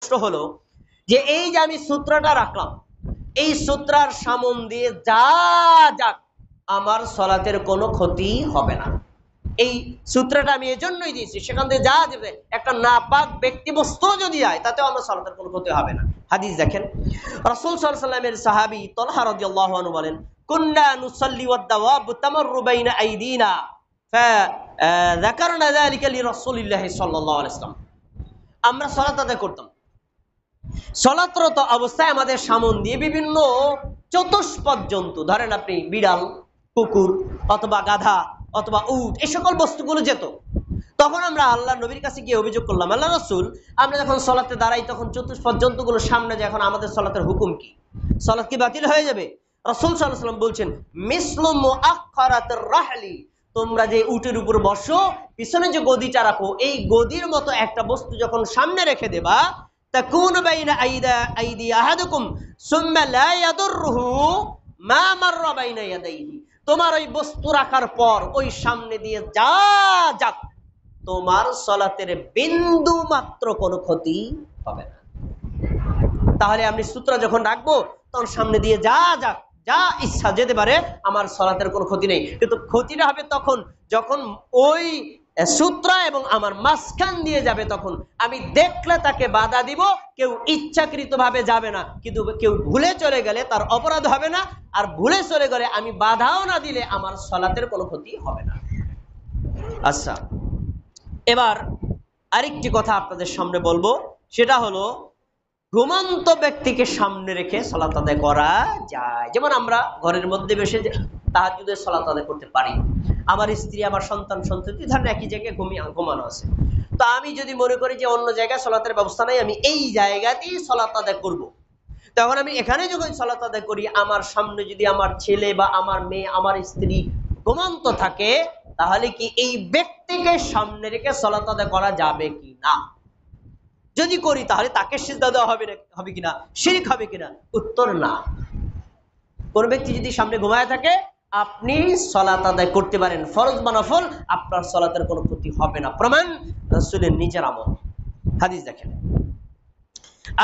প্রশ্ন হলো যে এই যে আমি সূত্রটা রাখলাম, এই সূত্রার সামন দিয়ে যা যাক আমার সালাতের কোনো ক্ষতি হবে না। এই সূত্রটা আমি এজন্যই দিয়েছি, সেখান থেকে যা যাবে, একটা নাপাক ব্যক্তি বস্তু যদি যায় তাতেও আমার সালাতের কোনো ক্ষতি হবে না। হাদিস দেখেন, রাসূল সাল্লাল্লাহু আলাইহি ওয়াসাল্লামের সাহাবী তালহা রাদিয়াল্লাহু আনহু বলেন, কুন্না নুসাল্লি ওয়াদ দাওয়াব তামাররু বাইনা আইদিনা ফাযাকারনা যালিকা লিরাসূলিল্লাহি সাল্লাল্লাহু আলাইহি ওয়াসাল্লাম। আমরা সালাত আদায় করতাম, সালাতরত অবস্থায় আমাদের সামন দিয়ে বিভিন্ন চতুষ্পদ জন্তু, ধরেন আপনি বিড়াল, কুকুর অথবা গাধা অথবা উট, এই সকল বস্তুগুলো যেত। তখন আমরা আল্লাহ নবীর কাছে গিয়ে অভিযোগ করলাম, আল্লাহ রাসূল, আমরা যখন সালাতে দাঁড়াই তখন চতুষ্পদ জন্তুগুলোর সামনে যে এখন আমাদের সালাতের হুকুম কি? সালাত কি বাতিল হয়ে যাবে? রাসূল সাল্লাল্লাহু আলাইহি ওয়াসাল্লাম বলছেন, মিসলু মুআক্কারাতির রাহলি, তোমরা যে উটের উপর বসো, পিছনে যে গদিটা রাখো, এই গদির মতো একটা বস্তু যখন সামনে রেখে দেবা, তাকুনু বাইনা আইদি আহাদুকুম সুম্মা লা ইয়াদুররুহু মা মাররা বাইনা ইয়াদাইহি, তোমার ওই বস্তু রাখার পর ওই সামনে দিয়ে যা যাক তোমার সালাতের বিন্দু মাত্র কোনো ক্ষতি হবে না। তাহলে আমি সূত্র যখন রাখবো তখন সামনে দিয়ে যা যাক, যা ইচ্ছা যেতে পারে, আমার সালাতের কোনো ক্ষতি নেই। কিন্তু ক্ষতিটা হবে তখন যখন ওই সূত্র এবং আমার মাঝখান দিয়ে যাবে, তখন আমি দেখলে তাকে বাধা দিব। কেউ ইচ্ছাকৃতভাবে যাবে না, কিন্তু কেউ ভুলে চলে গেলে তার অপরাধ হবে না, আর ভুলে চলে গেলে আমি বাধাও না দিলে আমার সালাতের কোনো ক্ষতি হবে না। আচ্ছা, এবার আরেকটি কথা আপনাদের সামনে বলবো, সেটা হলো ঘুমন্ত ব্যক্তিকে সামনে রেখে সালাত আদায় করা যায়। যেমন আমরা ঘরের মধ্যে বসে তাহাজ্জুদের সালাত আদায় করতে পারি, আমার স্ত্রী আমার সন্তান সন্ততি ধরেন একই জায়গায় ঘুমানো আছে, তো আমি যদি মনে করি যে অন্য জায়গায় সালাতের ব্যবস্থা নাই, আমি এই জায়গাতেই সালাত আদায় করব, তখন আমি এখানে যখন সালাত আদায় করি, আমার সামনে যদি আমার ছেলে বা আমার মেয়ে, আমার স্ত্রী ঘুমন্ত থাকে, তাহলে কি এই ব্যক্তিকে সামনে রেখে সালাত আদায় করা যাবে কি না? যদি করি তাহলে তাকে সিজদা দেওয়া হবে কিনা, শিরক হবে কিনা? উত্তর না। কোন ব্যক্তি যদি সামনে ঘুমায় থাকে, আপনি সালাত আদায় করতে পারেন, ফরজ বা নফল, আপনার সালাতের কোনো ক্ষতি হবে না। প্রমাণ রাসূলের নিজের আমল। হাদিস দেখেন,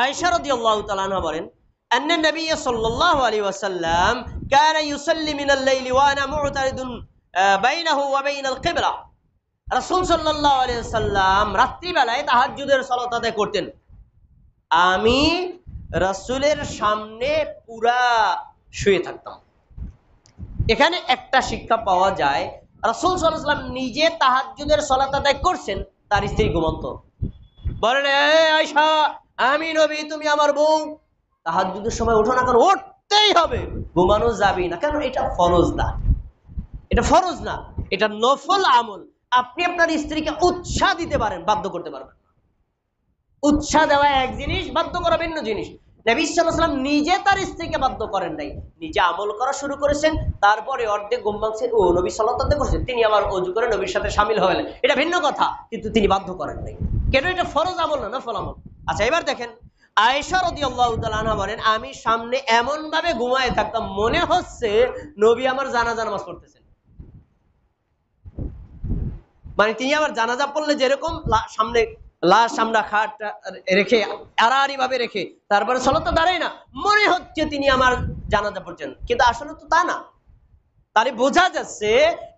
আয়েশা রাদিয়াল্লাহু তাআলা আনহা বলেন, আন্না নবী সাল্লাল্লাহু আলাইহি ওয়াসাল্লাম কানা ইউসাল্লি মিনাল লাইলি ওয়া আনা মু'তারিদুন বাইনাহু ওয়া বাইনাল কিবলা। রাসূল সাল্লাল্লাহু আলাইহি ওয়াসাল্লাম রাত্রি বেলায় তাহাজ্জুদের সালাত আদায় করতেন, আমি রাসূলের সামনে পুরা শুয়ে থাকতাম। এখানে একটা শিক্ষা পাওয়া যায়, রাসূল সাল্লাল্লাহু আলাইহি ওয়াসাল্লাম নিজে তাহাজ্জুদের সালাত আদায় করছেন, তার স্ত্রী ঘুমন্ত। বলেন, এই আয়েশা, আমি নবী, তুমি আমার বউ, তাহাজ্জুদের সময় ওঠো না কেন? উঠতেই হবে, ঘুমানো যাবে না কেন? এটা ফরজ না, এটা ফরজ না, এটা নফল আমল। আপনি আপনার স্ত্রীকে উৎসাহ দিতে পারেন, বাধ্য করতে পারবেন না। উৎসাহ দেওয়া এক জিনিস, বাধ্য করা ভিন্ন জিনিস। নবী সাল্লাল্লাহু আলাইহি ওয়াসাল্লাম নিজে তার স্ত্রীকে বাধ্য করেন নাই, নিজে আমল করা শুরু করেছেন, তারপরে অর্ধেক ঘুম ভাঙছে, ও নবী সাল্লাল্লাহু আলাইহি ওয়াসাল্লাম করছেন, তিনি আবার ওযু করে নবীর সাথে শামিল হলেন, এটা ভিন্ন কথা, কিন্তু তিনি বাধ্য করেন নাই। কেন? এটা ফরজ আমল না, নফল আমল। আচ্ছা, এবার দেখেন, আয়েশা রাদিয়াল্লাহু তাআলা আনহা বলেন, আমি সামনে এমন ভাবে ঘুমায় থাকতাম, মনে হচ্ছে নবী আমার জানাজা নামাজ পড়তেছেন। মানে তিনি আবার জানাজা পড়লে যেরকম সামনে লাশ আমরা খাট রেখে আড়াআড়ি ভাবে রেখে তারপরে সালাতে দাঁড়াই না, মনে হচ্ছে তিনি আমার জানাজা পড়ছেন, কিন্তু আসলে তো তা না। তাহলে বোঝা যাচ্ছে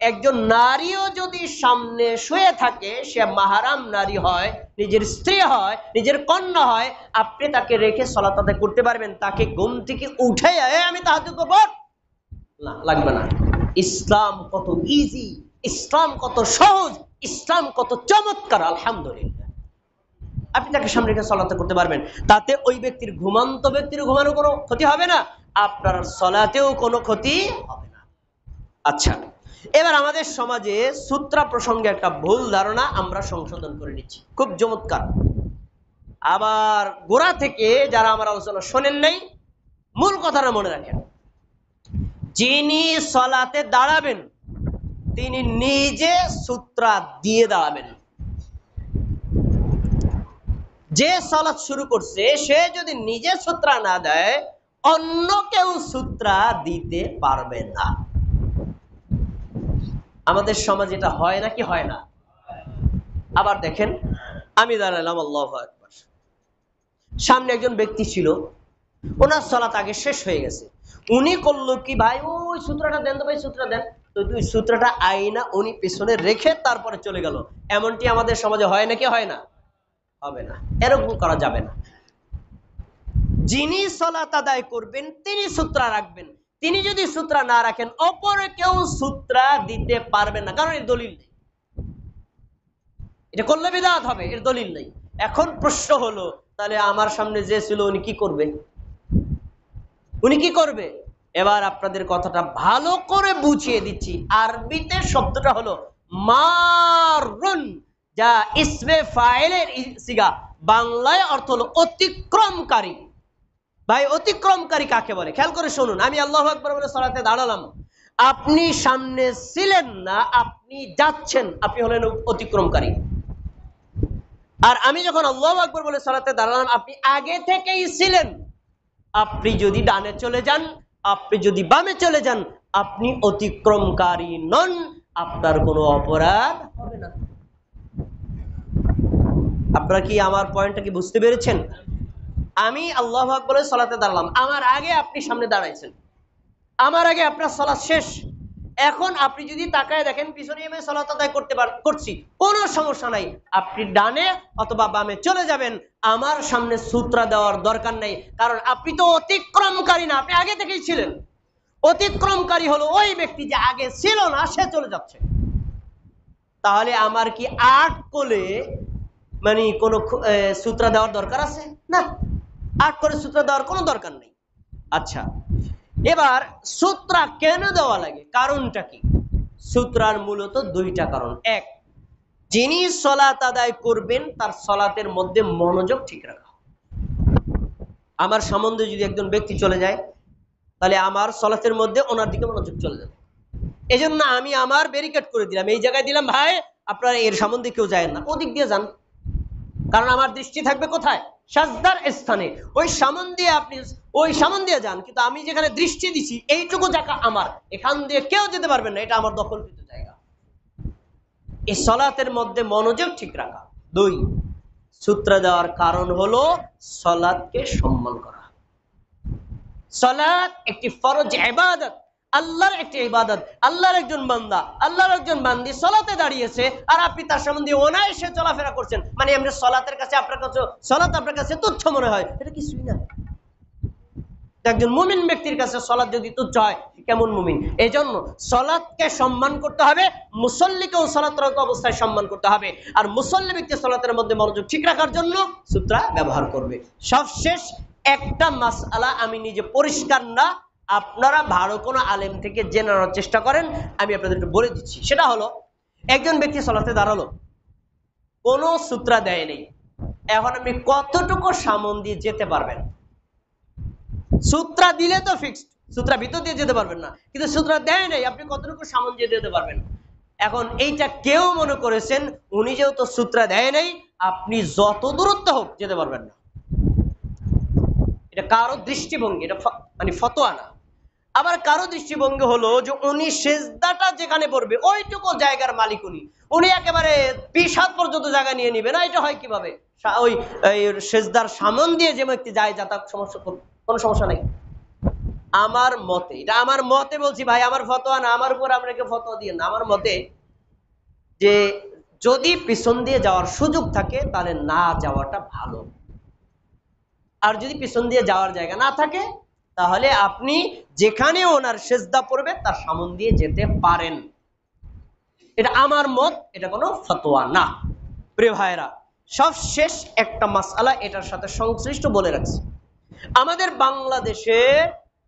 একজন নারীও যদি সামনে শুয়ে থাকে, সে মাহারাম নারী হয়, নিজের স্ত্রী হয়, নিজের কন্যা হয়, আপনি তাকে রেখে সালাত আদায় করতে পারবেন। তাকে ঘুম থেকে উঠে আমি তাহাজ্জুদ করব না, লাগবে না। ইসলাম কত ইজি, ইসলাম কত সহজ, ইসলাম কত চমৎকার, আলহামদুলিল্লাহ। আপনি তাকে সামনে রেখে সালাত করতে পারবেন, তাতে ওই ব্যক্তির ঘুমান্ত ব্যক্তির ঘুমানো কোনো ক্ষতি হবে না, আপনার সালাতেও কোনো ক্ষতি হবে না। আচ্ছা, এবার আমাদের সমাজে সূত্রা প্রসঙ্গে একটা ভুল ধারণা আমরা সংশোধন করে নিচ্ছি, খুব চমৎকার। আবার গোড়া থেকে যারা আমার আলোচনা শোনেন নাই, মূল কথাটা মনে রাখেন, যিনি সালাতে দাঁড়াবেন তিনি নিজে সূত্রা দিয়ে দাঁড়াবেন। যে সালাত শুরু করছে সে যদি নিজে সূত্রা না দেয়, অন্য কেউ সূত্রা দিতে পারবে না। আমাদের সমাজে এটা হয় নাকি হয় না? আবার দেখেন, আমি দাঁড়ালাম, আল্লাহু আকবার, সামনে একজন ব্যক্তি ছিল, ওনার সালাত আগে শেষ হয়ে গেছে। উনি করলো কি, ভাই ওই সূত্রটা দেন তো, ভাই সূত্রটা দেন তো, তুই সূত্রটা আইনা উনি পিছনে রেখে তারপরে চলে গেল। এমনটি আমাদের সমাজে হয় নাকি হয় না? হবে না, এরকম করা যাবে না। যিনি সালাত আদায় করবেন তিনি সূত্র রাখবেন। তিনি যদি সূত্র না রাখেন, অপরে কেউ সূত্র দিতে পারবে না, কারণ এর দলিল নেই। এটা করলে বিদআত হবে, এর দলিল নেই। এখন প্রশ্ন হলো, তাহলে আমার সামনে যে ছিল উনি কি করবে? উনি কি করবে? এবার আপনাদের কথাটা ভালো করে বুঝিয়ে দিচ্ছি। আরবিতে শব্দটা হলো মারুন, যা ইসমে ফাইলের সিগা, বাংলায় অর্থ হলো অতিক্রমকারী। ভাই অতিক্রমকারী কাকে বলে? খেয়াল করে শুনুন। আমি আল্লাহু আকবার বলে সালাতে দাঁড়ালাম, আপনি সামনে ছিলেন না, আপনি যাচ্ছেন, আপনি হলেন অতিক্রমকারী। আর আমি যখন আল্লাহু আকবার বলে সালাতে দাঁড়ালাম, আপনি আগে থেকেই ছিলেন। আপনি যদি ডানে চলে যান, আপনি যদি বামে চলে যান, আপনি অতিক্রমকারী নন, আপনার কোনো অপরাধ হবে না। আপনারা কি আমার পয়েন্টটা কি বুঝতে পেরেছেন? আমি আল্লাহু আকবার বলে সালাতে দাঁড়ালাম, আমার আগে আপনি সামনে দাঁড়াইছেন, আমার আগে আপনার সালাত শেষ। এখন আপনি যদি তাকায় দেখেন পিছনে আমি সালাত আদায় করছি, কোনো সমস্যা নাই। আপনি ডানে অথবা বামে চলে যাবেন, আমার সামনে সূত্র দেওয়ার দরকার নেই, কারণ আপনি তো অতিক্রমকারী না, আপনি আগে থেকেই ছিলেন। অতিক্রমকারী হলো ওই ব্যক্তি যে আগে ছিল না, সে চলে যাচ্ছে। তাহলে আমার কি আট কোলে মানে কোনো সূত্র দেওয়ার দরকার আছে? না, আট করে সূত্র দেওয়ার কোনো দরকার নেই। আচ্ছা, এবার সূত্র কেন দেওয়া লাগে, কারণটা কি? সূত্রার মূলত দুইটা কারণ। এক, যিনি সালাত আদায় করবেন তার সালাতের মধ্যে মনোযোগ ঠিক রাখা। আমার সম্বন্ধে যদি একজন ব্যক্তি চলে যায়, তাহলে আমার সালাতের মধ্যে ওনার দিকে মনোযোগ চলে যাবে। এজন্য আমি আমার ব্যারিকেড করে দিলাম, এই জায়গায় দিলাম, ভাই আপনারা এর সম্বন্ধে কেউ যায় না, ওদিক দিয়ে যান। কারণ আমার দৃষ্টি থাকবে কোথায়? সাজদার স্থানে। ওই সামন দিয়ে আপনি ওই সামন দিয়ে যান, কিন্তু আমি যেখানে দৃষ্টি দিছি এইটুকু জায়গা আমার, এখান দিয়ে কেউ যেতে পারবেন না, এটা আমার দখলকৃত জায়গা। এই সালাতের মধ্যে মনোযোগ ঠিক রাখা। দুই, সূত্র দেওয়ার কারণ হলো সালাতকে সম্মান করা। সালাত একটি ফরজ ইবাদত, আল্লাহর একটি ইবাদত। আল্লাহর একজন বান্দা, আল্লাহর একজন বান্দি সালাতে দাঁড়িয়েছে, আর আপনি তার সামনে অনায়াসে চলাফেরা করছেন, মানে এমনি সালাতের কাছে আপনার কাছে সালাত আপনার কাছে তুচ্ছ মনে হয়, এটা কিছুই না। একজন মুমিন ব্যক্তির কাছে সালাত যদি তুচ্ছ হয়, কেমন মুমিন? এই জন্য সালাতকে সম্মান করতে হবে, মুসল্লিকেও সালাতরত অবস্থায় সম্মান করতে হবে। আর মুসল্লি ব্যক্তি সালাতের মধ্যে মনোযোগ ঠিক রাখার জন্য সূত্র ব্যবহার করবে। সবশেষ একটা মাসআলা আমি নিজে পরিষ্কার না, আপনারা ভালো কোনো আলেম থেকে জেনে নেওয়ার চেষ্টা করেন, আমি আপনাদের একটু বলে দিচ্ছি। সেটা হলো, একজন ব্যক্তি সালাতে দাঁড়ালো, কোনো সূত্র দেয় নেই। এখন আপনি কতটুকু সামন দিয়ে যেতে পারবেন? সূত্র দিলে তো ফিক্সড, সূত্র ভিতর দিয়ে যেতে পারবেন না, কিন্তু সূত্র দেয় নাই, আপনি কতটুকু সামন দিয়ে যেতে পারবেন? এখন এইটা কেউ মনে করেছেন উনি যেহেতু সূত্র দেয় নাই, আপনি যত দূরত্ব হোক যেতে পারবেন না। এটা কারো দৃষ্টিভঙ্গি, এটা মানে ফতোয়া না। আবার কারো দৃষ্টিভঙ্গি হলো যে উনি সেজদাটা যেখানে পড়বে ওইটুকু জায়গার মালিক, উনি একেবারে 20 হাত পর্যন্ত জায়গা নিয়ে নিবে না। এটা হয় কিভাবে? ওই সেজদার সামন দিয়ে যে ব্যক্তি যায়, যাতায়াত সমস্যা, কোনো সমস্যা নেই। আমার মতে, এটা আমার মতে বলছি ভাই, আমার ফতোয়া না, আমার উপর আপনাকে ফতোয়া দিয়ে না। আমার মতে যে যদি পিছন দিয়ে যাওয়ার সুযোগ থাকে তাহলে না যাওয়াটা ভালো, আর যদি পিছন দিয়ে যাওয়ার জায়গা না থাকে তাহলে আপনি যেখানে ওনার সেজদা পড়বে তার সামন দিয়ে যেতে পারেন। এটা আমার মত, এটা কোনো ফতোয়া না। প্রিয় ভাইরা, সবশেষ একটা মাসআলা এটার সাথে সংশ্লিষ্ট বলে রাখছি। আমাদের বাংলাদেশে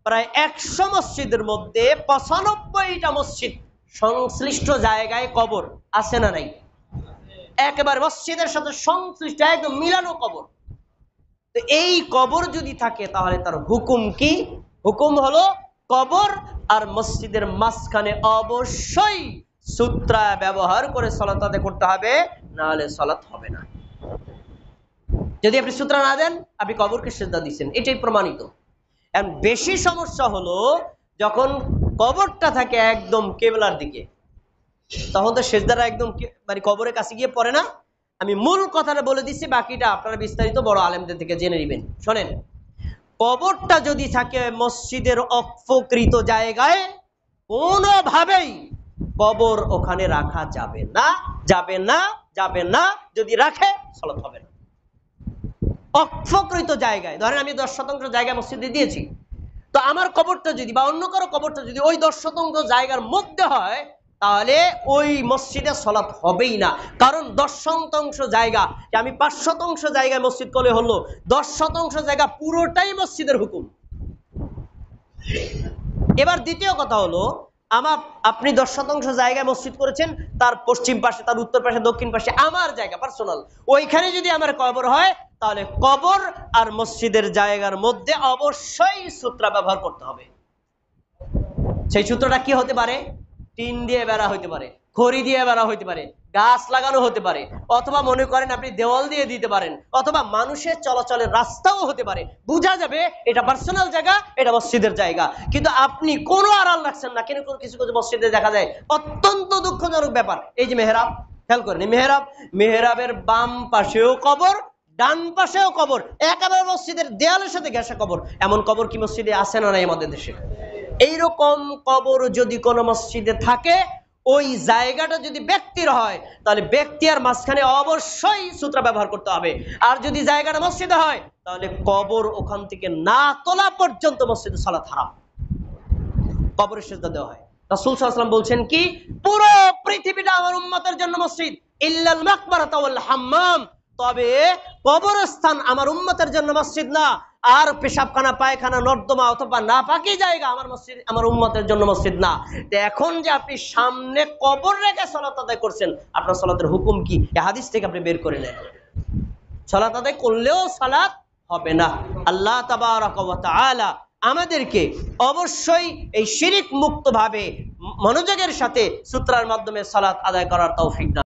প্রায় 100 মসজিদের মধ্যে 95টা মসজিদ সংশ্লিষ্ট জায়গায় কবর আছে না নাই? একেবারে মসজিদের সাথে সংশ্লিষ্ট, একদম মিলানো কবর। তো এই কবর যদি থাকে তাহলে তার হুকুম কি? হুকুম হলো কবর আর মসজিদের মাঝখানে অবশ্যই সূত্র ব্যবহার করে সালাত আদায় করতে হবে, না হলে সালাত হবে না। যদি আপনি সূত্র না দেন, আপনি কবরকে সিজদা দিচ্ছেন, এটাই প্রমাণিত। এখন বেশি সমস্যা হলো যখন কবরটা থাকে একদম কিবলার দিকে, তখন তো সিজদাটা একদম মানে কবরের কাছে গিয়ে পড়ে না, আমি মূল কথাটা বলে দিচ্ছি, বাকিটা আপনারা বিস্তারিত বড় আলেমদের থেকে জেনে নেবেন। শোনেন, কবরটা যদি থাকে মসজিদের অপকৃত জায়গায়, কোনোভাবেই কবর ওখানে রাখা যাবে না, যাবে না, যাবে না। যদি রাখে সালাত হবে না। অপকৃত জায়গায়, ধরেন আমি 10% জায়গা মসজিদে দিয়েছি, তো আমার কবরটা যদি বা অন্য কারো কবরটা যদি ওই 10% জায়গার মধ্যে হয়, তাহলে ওই মসজিদে সালাত হবেই না। কারণ 10% জায়গা, আমি 5% জায়গায় মসজিদ করলে হলো, 10% জায়গা পুরোটাই মসজিদের হুকুম। এবার দ্বিতীয় কথা হলো, আপনি 10% জায়গায় মসজিদ করেছেন, তার পশ্চিম পাশে, তার উত্তর পাশে, দক্ষিণ পাশে আমার জায়গা পার্সোনাল, ওইখানে যদি আমার কবর হয়, তাহলে কবর আর মসজিদের জায়গার মধ্যে অবশ্যই সূত্র ব্যবহার করতে হবে। সেই সূত্রটা কি হতে পারে? টিন দিয়ে বেড়া হইতে পারে, খড়ি দিয়ে বেড়া হইতে পারে, গাছ লাগানো হতে পারে, অথবা মনে করেন আপনি দেওয়াল দিয়ে দিতে পারেন, অথবা মানুষের চলাচলের রাস্তাও হতে পারে। বোঝা যাবে এটা পার্সোনাল জায়গা, এটা মসজিদের জায়গা। কিন্তু আপনি কোনো আড়াল রাখছেন না। কিন্তু কিছু কিছু মসজিদে দেখা যায় অত্যন্ত দুঃখজনক ব্যাপার, এই যে মেহরাব, খেয়াল করেন, মেহরাবের বাম পাশেও কবর, ডান পাশেও কবর, একেবারে মসজিদের দেয়ালের সাথে ঘেঁষা কবর। এমন কবর কি মসজিদে আছে না নাই আমাদের দেশে? এইরকম কবর যদি কোনো মসজিদে থাকে, ওই জায়গাটা যদি ব্যক্তির হয়, তাহলে ব্যক্তি আর মাঝখানে অবশ্যই সূত্র ব্যবহার করতে হবে। আর যদি জায়গাটা মসজিদে হয়, তাহলে কবর ওখান থেকে না তোলা পর্যন্ত মসজিদে সালাত হারাম, কবরের সিজদা দেওয়া হয়। রাসূল সাল্লাল্লাহু আলাইহি ওয়াসাল্লাম বলছেন কি, পুরো পৃথিবীটা আমার উম্মতের জন্য মসজিদ, ইল্লাল মাকবারাতা ওয়াল হাম্মাম, তবে কবরস্থান আমার উম্মতের জন্য মসজিদ না। আর পেশাবখানা, পায়খানা, নর্দমা অথবা নাপাকি জায়গা আমার মসজিদ, আমার উম্মতের জন্য মসজিদ না। তো এখন যে আপনি সামনে কবর রেখে সালাত আদায় করছেন, আপনার সালাতের হুকুম কি? এই হাদিস থেকে আপনি বের করে নেন। সালাত আদায় করলেও সালাত হবে না। আল্লাহ তাবারাকা ওয়া তাআলা আমাদেরকে অবশ্যই এই শিরিক মুক্ত ভাবে মনোযোগের সাথে সূত্রের মাধ্যমে সালাত আদায় করার তৌফিক দান।